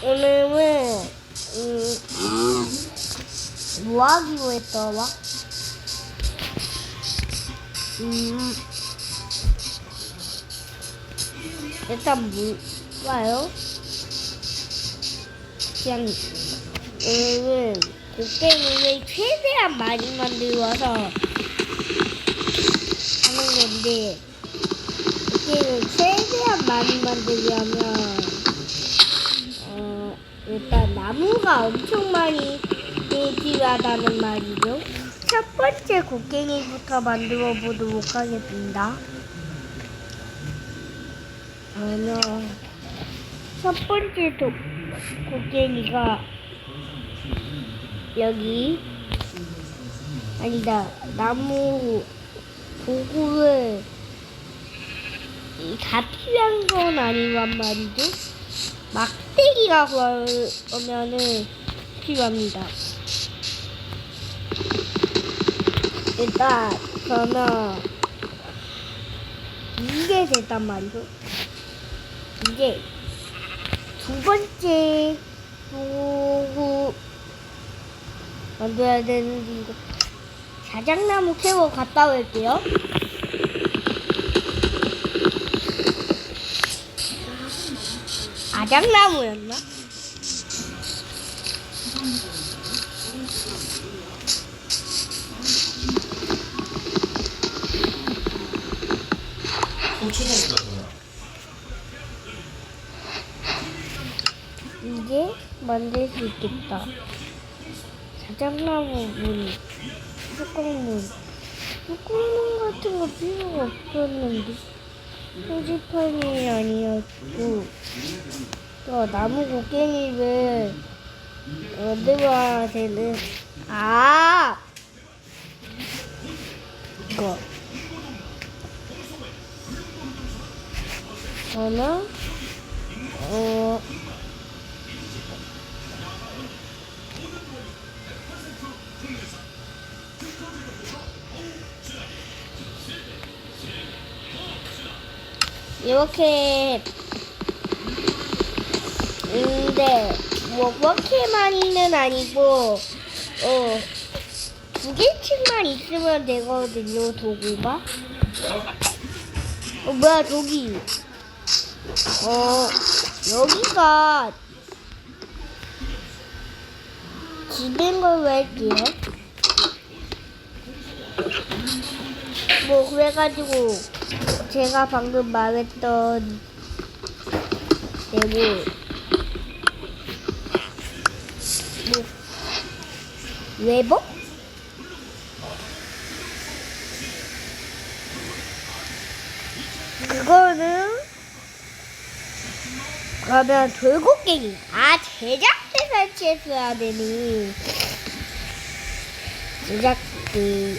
오늘은 뭐 하기로 했더라? 일단 몰라요. 그냥 오늘은 곡괭이를 최대한 많이 만들어서 하는 건데, 곡괭이를 최대한 많이 만들려면 일단 나무가 엄청 많이 필요하다는 말이죠. 첫 번째 곡괭이부터 만들어 보도록 하겠습니다. 그러면 첫 번째 곡괭이가 여기 아니다, 나무 도구를 다 필요한 건 아니란 말이죠. 막대기가 그러면은 필요합니다. 일단 그러면 이게 됐단 말이죠. 이제 두 번째 도구 만들어야 되는데, 이거 자작나무 캐러 갔다 올게요. 자작나무였나? 이제 만들 수 있겠다. 자작나무 문, 뚜껑문 같은 거 필요가 없었는데, 표지판이 아니었고, 또 나무 곡괭이를 만들어야 되는, 이거. 저는 이렇게, 근데 뭐 그렇게 많이는 아니고 두 개씩만 있으면 되거든요. 도구가. 뭐야 저기. 여기가 지는 걸로 할게요. 뭐 그래가지고 제가 방금 말했던 대로 뭐 웨버? 그거는 그러면 돌곡괭이. 제작대 설치했어야 되니. 제작대.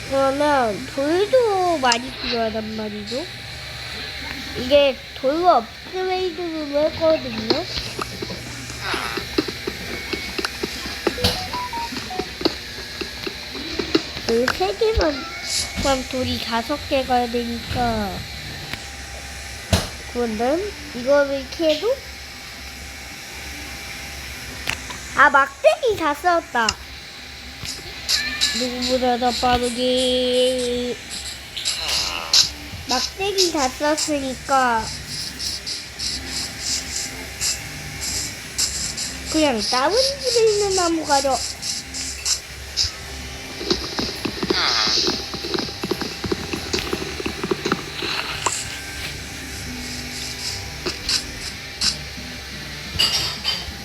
그러면 돌도 많이 필요하단 말이죠. 이게 돌로 업그레이드로 했거든요. 돌 3개만, 그럼 돌이 5개가 되니까. 그런데 이거를 캐도 막대기 다 썼다. 누구보다 더 빠르게 막대기 다 썼으니까 그냥 다른 집에 있는 나무 가져.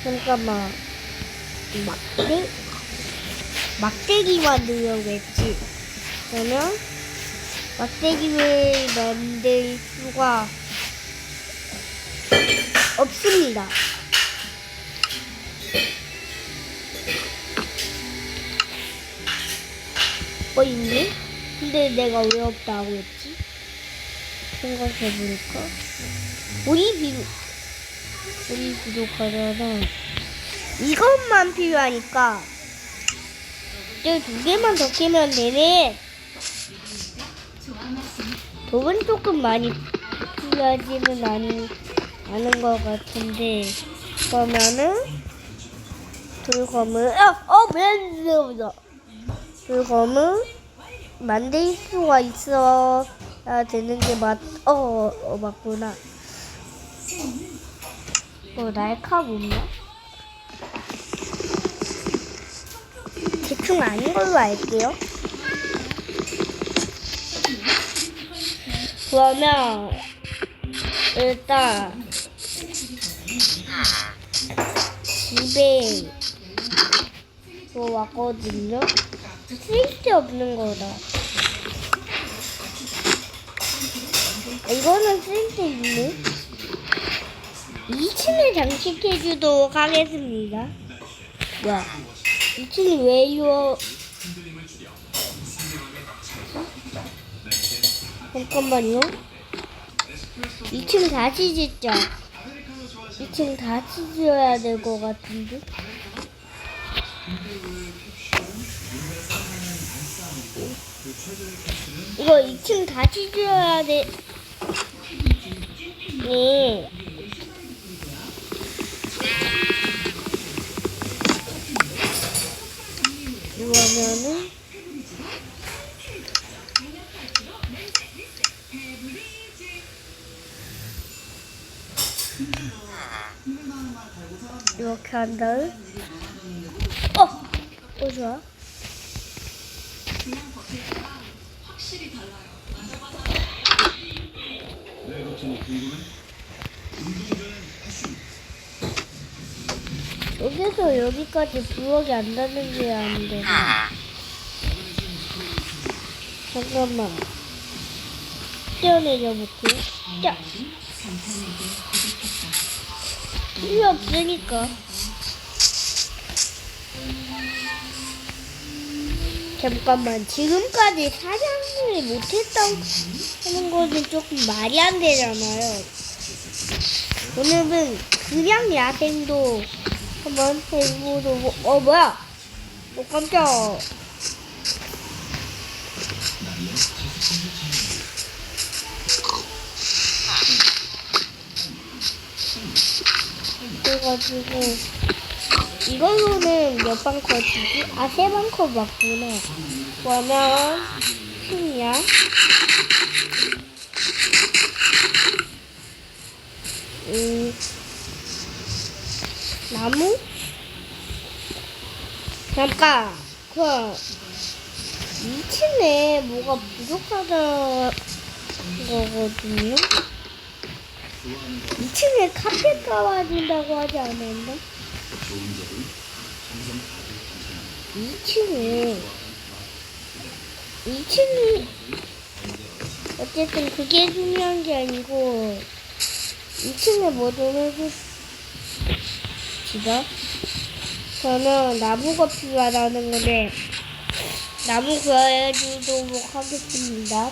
잠깐만, 막대기 만들려고 했지. 그러면 막대기를 만들 수가 없습니다. 있니? 근데 내가 왜 없다고 했지? 생각해보니까 우리 부족하잖아. 이것만 필요하니까 이제 2개만 더 깨면 되네. 돌은 조금 많이 필요하지는 아는 것 같은데 그러면은 돌검을 돌검을 만들 수가 있어야 되는 게 맞구나. 날카 없나? 대충 아닌 걸로 알게요. 그러면 일단 집에 왔거든요. 쓸데없는 거다. 이거는 쓸데있네. 2층에 장식해주도록 하겠습니다. 뭐야? 2층이 왜요? 잠깐만요. 2층 다시 짓자. 2층 다시 지어야 될 것 같은데. 이거 2층 다시 지어야 돼. 네. 이러면은 이렇게 한 다음 좋아. 여기서 여기까지 부엌이 안 닿는 게 안 돼. 잠깐만. 뛰어내려 볼게요. 자. 필요 없으니까. 잠깐만. 지금까지 사냥을 못했다는 것은 조금 말이 안 되잖아요. 오늘은 그냥 야생도 한번 해보도록. 뭐야? 깜짝. 그래가지고 이걸로는 몇 방 컷이지? 3방 컷 맞구나. 그러면 식량 나무? 잠깐. 2층에 뭐가 부족하다는 거거든요. 2층에 카페 깔아준다고 하지 않았나? 2층이 어쨌든 그게 중요한 게 아니고 2층에 뭐 좀 해주시죠. 저는 나무가 필요하다는 건데 나무 구해주도록 하겠습니다.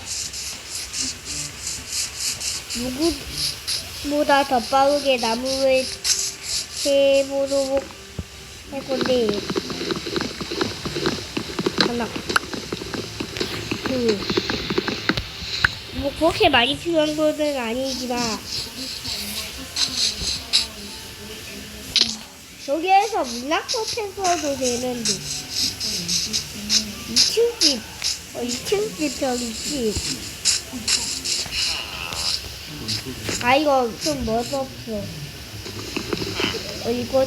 누구보다 더 빠르게 나무를 해보도록 할 건데 하나 뭐 그렇게 많이 필요한 것은 아니지만 저기에서 문학법에서도 되는데 2층 집 2층 집 저기 집 이거 좀 멋없어. 이거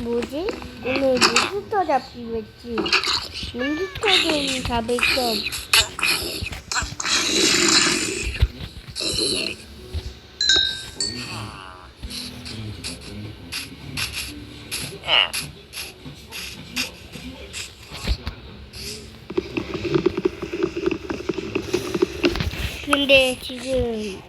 뭐지? 오늘 몬스터 잡기로 했지? 몬스터 좀 잡을 겸 근데 지금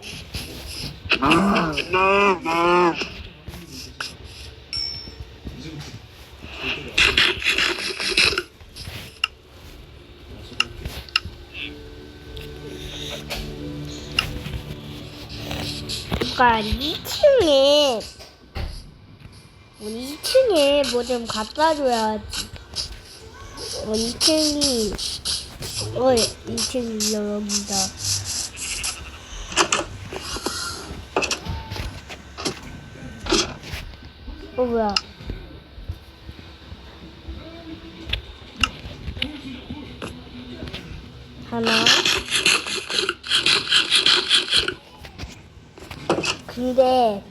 그러니까 2층에 우리 2층에 뭐 좀 갖다 줘야지. 2층이 2층이 여기다. 뭐야? 하나. 근데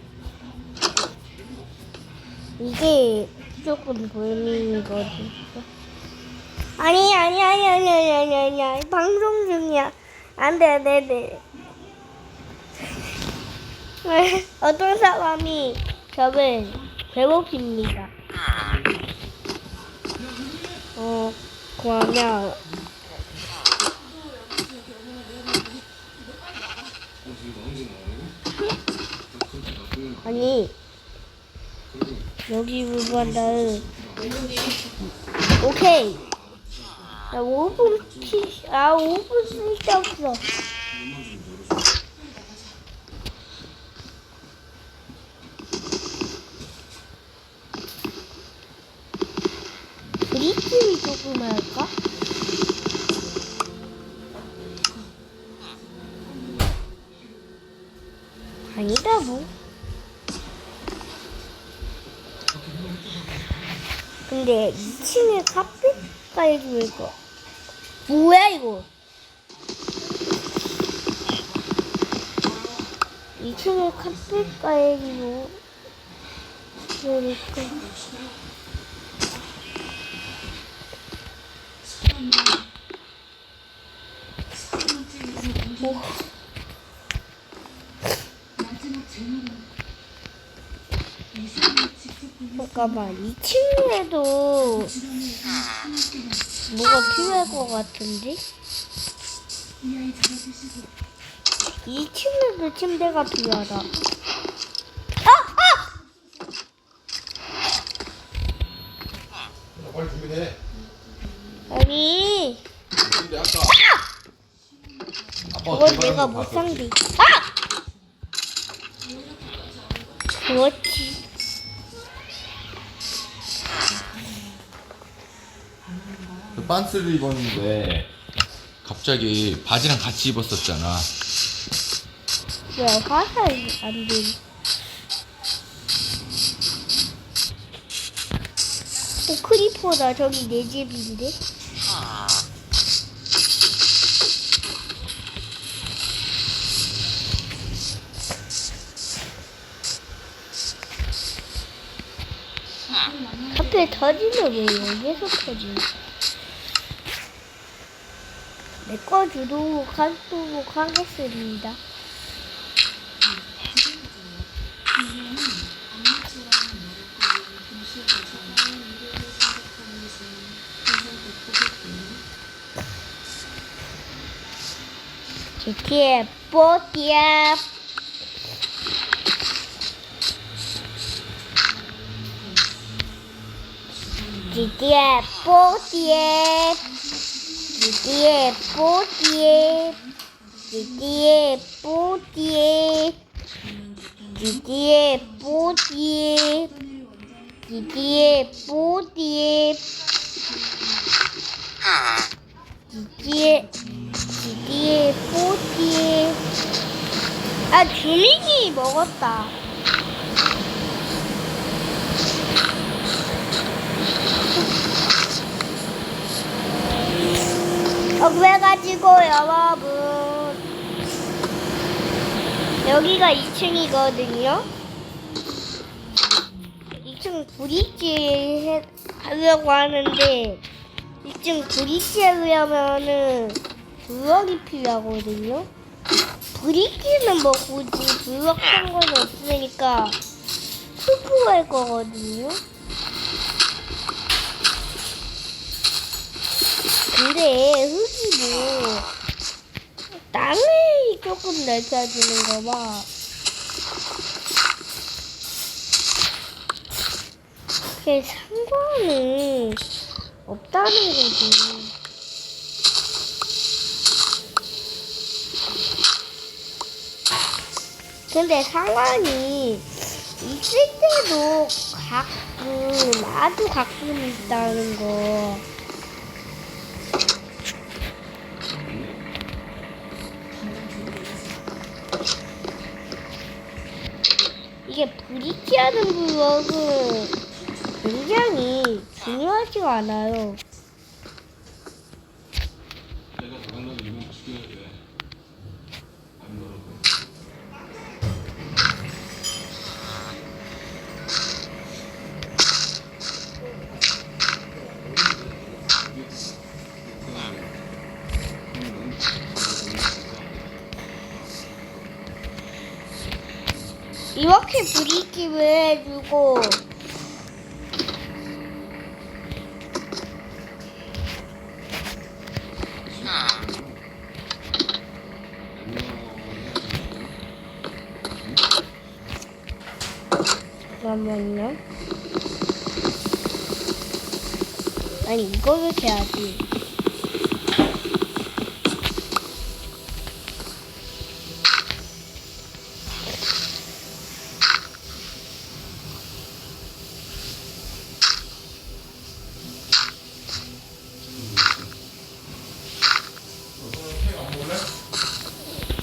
이게 조금 고민이거든. 아니 방송 중이야. 안돼. 어떤 사람이 저를 배고픕니다. 그러면 아니 여기 부분을 오케이. 나 5분 5분 쓸데없어. 브릿지를 조금 할까? 아니다 뭐. 근데 2층에 카펫 깔고 이거 뭐야 이거? 2층에 카펫 깔고 그러니까 잠깐만 2층에도 뭐가 필요할 것 같은데? 2층에도 침대가 필요하다. 빨리 준비해. 아니 근데 아까 아빠 그걸 내가 못 산디. 그렇지. 그 반스를 입었는데 갑자기 바지랑 같이 입었었잖아. 왜 화살이 안 돼? 크리퍼다. 저기 내 집인데. 하필 터지면 왜 여기서 터지냐? 내거 주도록 하도록 하겠습니다. GTA 뽀띠야. GTA 뽀띠에. GTA 뽀띠에. GTA 뽀띠에. 디디의 뽀디에 디디의 뽀디에 디디의 뽀디에 아 주민이 먹었다. 그래가지고 여러분 여기가 2층이거든요. 2층 브릿지 하려고 하는데 2층 브릿지 하려면은 블럭이 필요하거든요. 브릿지는 뭐 굳이 블럭 상관이 없으니까 흙으로 할 거거든요. 근데 흙이 뭐 땅을 조금 넓혀주는 거 봐. 그게 상관은 없다는 거지. 근데 상관이 있을 때도 가끔 아주 가끔 있다는 거. 이게 브릿지하는 블럭은 굉장히 중요하지가 않아요. 내가 장난을 이건 죽여야 돼. 안 놀아도. 이렇게 브릿지를 해주고 잠깐만요. 아니 이거를 해야지.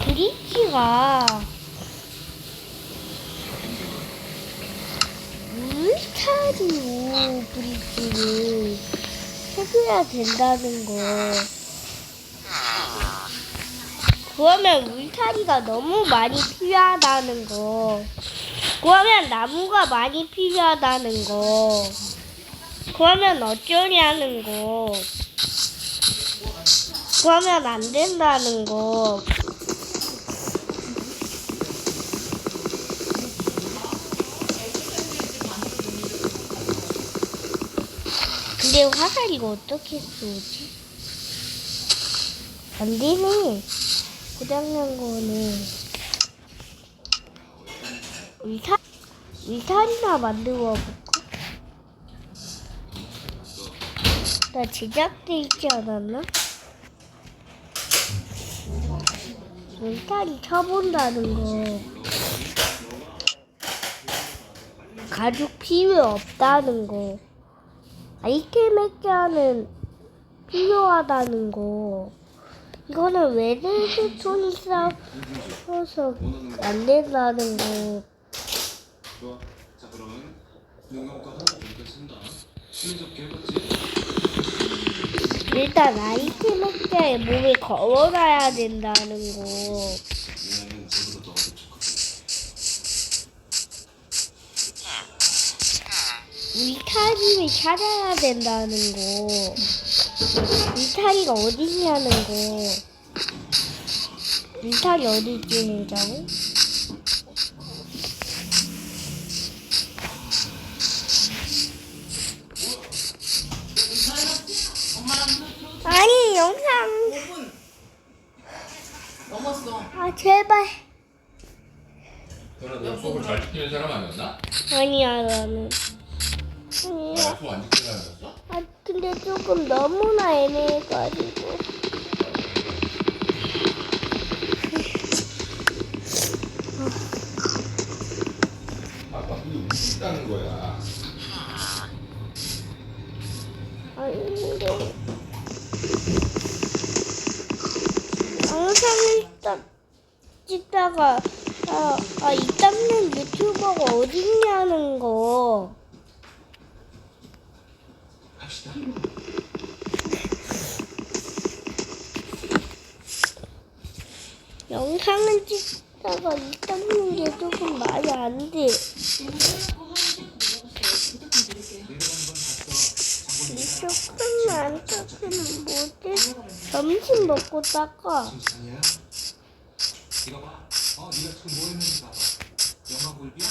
브릿지가 물타리로 브릿지를 해줘야 된다는 거. 그러면 물타리가 너무 많이 필요하다는 거. 그러면 나무가 많이 필요하다는 거. 그러면 어쩌냐는 거. 그러면 안 된다는 거. 근데 화살 이거 어떻게 쏘지? 안 되네. 고장난 거는. 위살이나 만들어 볼까? 나 제작돼 있지 않았나? 위살이 쳐본다는 거. 가죽 필요 없다는 거. 아이템 액자는 필요하다는 거. 이거는 레드스톤이 싸워서 안 된다는 거. 좋아. 자 그러면 능력과는 여기까지입니다. 수행적 해봤지? 일단 아이템 액자에 몸에 걸어놔야 된다는 거. 얘는 저보다 너가 더 좋거든. 울타리를 찾아야 된다는 거. 울타리가 어디냐는 거. 울타리 어디 있지, 냉장고? 아니, 영상. 5분 넘었어. 아, 제발. 너는 약속을 잘 지키는 사람 아니었나? 아니야, 나는. 아니야. 약속 안 지키는 사람이었어? 아, 근데 조금 너무나 애매해가지고. 찍겠다는 거야. 아닌데. 영상을 찍다가 이 땀는 유튜버가 어딨냐는 거. 갑시다. 영상을 찍다가 이 땀는 게 조금 말이 안 돼. 조금만 안 닦으면 뭐지? 점심 먹고 닦아. 아니야? 이거 봐. 네가 지금 뭐 했는지 봐봐. 영화 볼비야?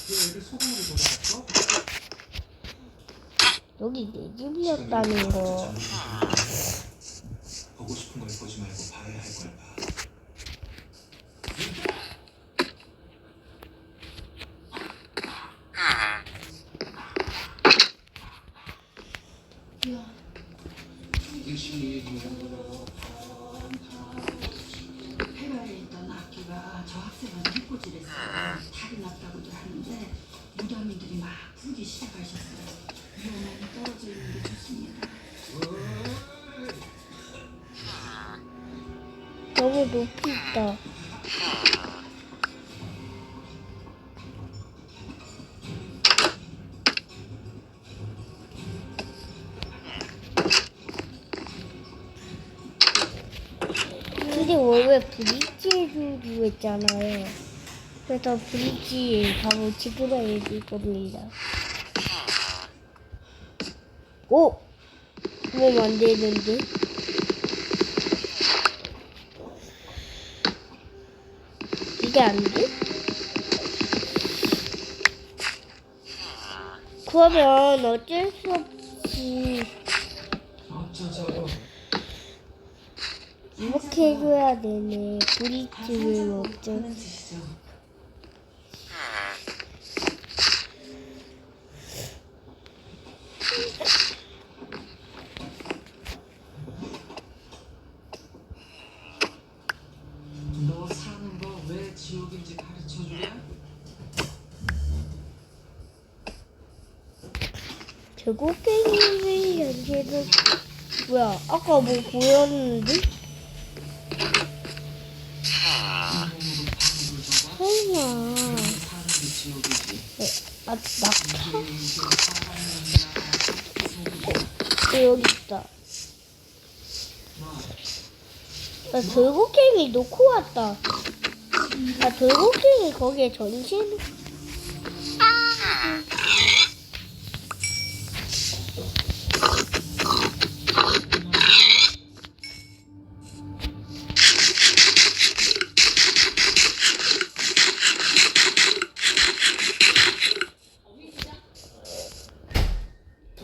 그 애들 소금으로 돌아갔어? 여기 내 집이었다는 거. 보고 싶은 걸 보지 말고 봐야 할 걸 봐. 폐가에 있던 악기가 저 학생한테 해코지를 했어요. 탈이 났다고들 하는데 무당인들이 막 풀기 시작하셨어요. 위험하게 떨어져 있는 게 좋습니다. 너무 높이 있다. 근데 원래 브릿지 해주기로 했잖아요. 그래서 브릿지 바로 집으로 해줄 겁니다. 오! 그러면 안 되는데. 이게 안 돼? 그러면 어쩔 수 없이 이렇게 해줘야 되네. 브릿지를 어쩔 하는 짓이죠. 너 사는 거 왜 지옥인지 가르쳐 주랴? 저곡괭이를 연계는 뭐야? 아까 뭐 보였는데? 설마 사는 게 지옥이지. 낙타? 여기 있다. 나 돌고갱이 놓고 왔다. 나 돌고갱이 거기에 전신.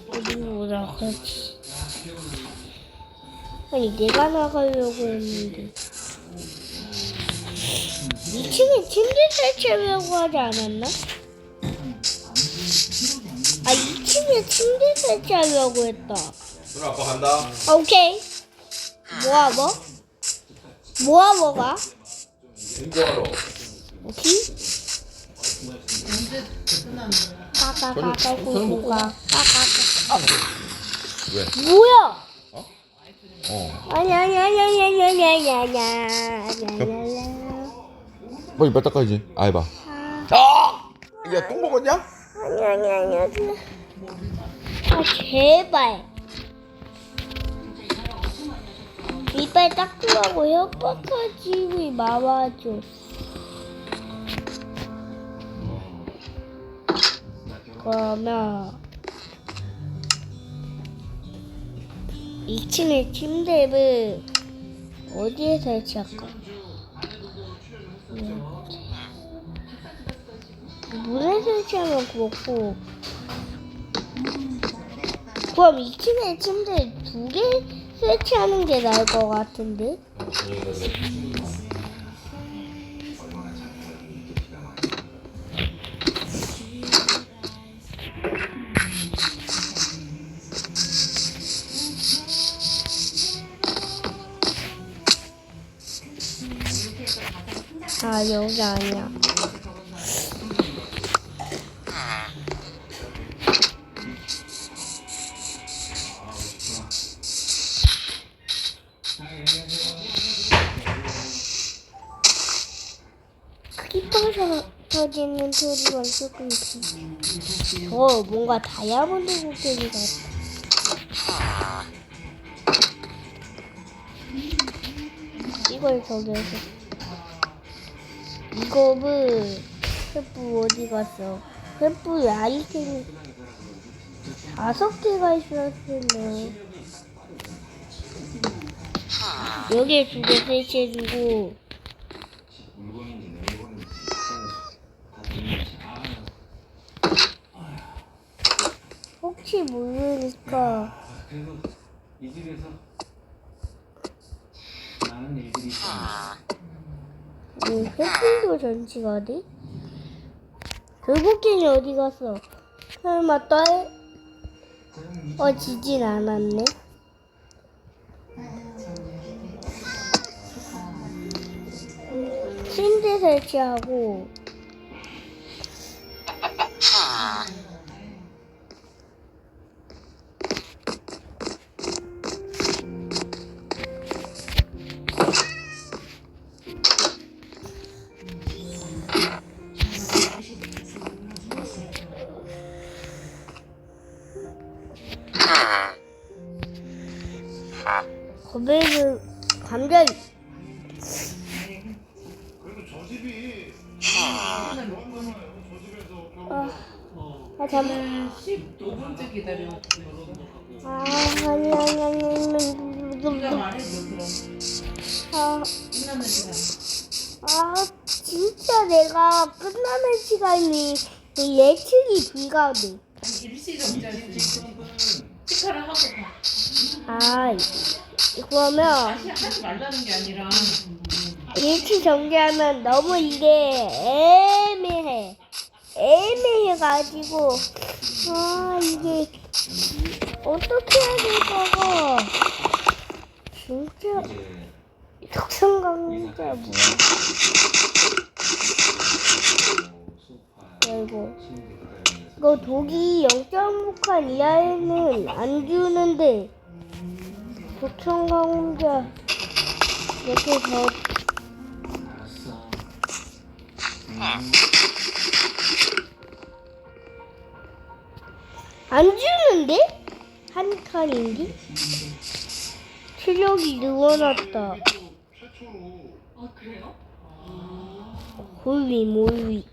어디로 나가지? 아니 내가 나가려고 했는데 2층에 침대 설치하려고 하지 않았나? 2층에 침대 설치하려고 했다. 그럼 아빠 간다. 오케이. 뭐가? 공부하러. 오케이. 까까까까 고고가 왜? 뭐야? 어. 빨리 몇 닦아야지. 해봐. 이게 똥 먹었냐? 제발. 이빨 닦으라고 협박하지 왜 막아줘. 그러면 2층의 침대를 어디에 설치할까? 문에 설치하면 그렇고 그럼 2층에 침대 2개 설치하는 게 나을 것 같은데? 여기 아니야. 터지는 소리만 조금 있어. 뭔가 다이아몬드 곡괭이 같아. 이걸 저기에서. 이거는 횃불 어디 갔어? 횃불 아이템이 5개가 있었으면 여기에 2개 설치해주고 물건인지 물건인지 다 됐는지 혹시 모르니까 그래도 이 집에서 많은 일들이 있었는데 횃불도 전치가 돼? 결국엔 어디 갔어? 설마 지진 않았네? 침대 설치하고 거기는 감자 그래도 저 집이 잠깐 15분째 기다려. 아니 네가 말해줘 그럼. 끝나는 시간. 진짜 내가 끝나는 시간이 예측이 불가돼. 일시정지하지. 치카를 하고 가. 그러면 다시 하지 말라는 게 아니라 예측 전개하면 너무 이게 애매해가지고 이게 어떻게 해야 될까가 진짜 이제 속성 강자 뭐야? 소파 아이고. 침대 기다리면서 이거 독이 0.6칸 이하에는 안 주는데 독성 강자 이렇게 더 알았어. 안 주는데? 한 칸인데? 체력이 늘어났다. 최초로 아 그래요? 몰위